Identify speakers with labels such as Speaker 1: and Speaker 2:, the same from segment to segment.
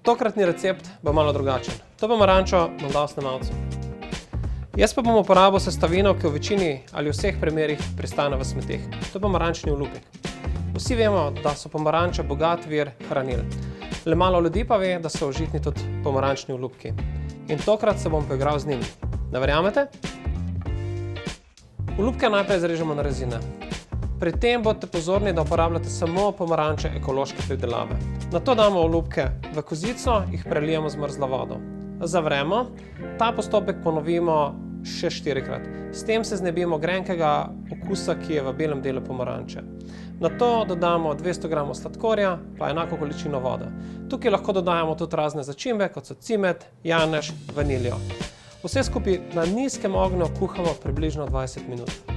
Speaker 1: Tokratni recept bo malo drugačen. To pomarančo bom dal snemalcu. Jaz pa bom uporabil sestavino, ki v večini ali vseh primerih pristane v smeteh. To je pomarančni olupek. Vsi vemo, da so pomaranče bogat vir hranil. Le malo ljudi pa ve, da so užitni tudi pomarančni olupki. In tokrat se bom poigral z njimi. Ne verjamete? Olupke najprej zrežemo na rezine. Pri tem bodite pozorni, da uporabljate samo pomaranče ekološke pridelave. Nato damo olupke v kozico, jih prelijemo z mrzlo vodo. Zavremo, ta postopek ponovimo še 4-krat. S tem se znebimo grenkega okusa, ki je v belem delu pomaranče. Nato dodamo 200 g sladkorja, pa enako količino vode. Tukaj lahko dodajamo tudi razne začimbe, kot so cimet, janež, vaniljo. Vse skupaj na nizkem ognju kuhamo približno 20 minut.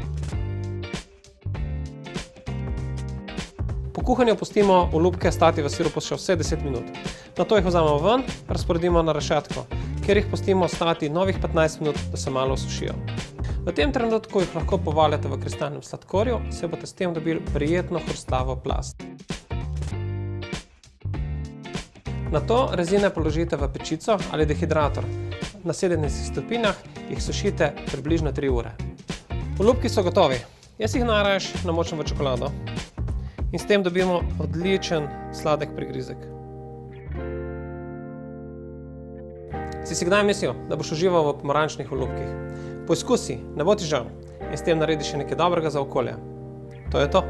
Speaker 1: Po kuhanju pustimo olupke stati v sirupu še vse 10 minut. Nato jih vzamemo ven, razporedimo na rešetko, kjer jih pustimo stati novih 15 minut, da se malo osušijo. V tem trenutku jih lahko povaljate v kristalnem sladkorju, se boste s tem dobili prijetno hrustljavo plast. Nato rezine položite v pečico ali dehidrator. Na 70 stopinjah jih sušite približno 3 ure. Olupki so gotovi. Jaz jih najraje namočim v čokolado in s tem dobimo odličen sladek prigrizek. Si kdaj mislil, da boš užival v pomarančnih olupkih? Poizkusi, ne bo ti žal in s tem naredi še nekaj dobrega za okolje. To je to.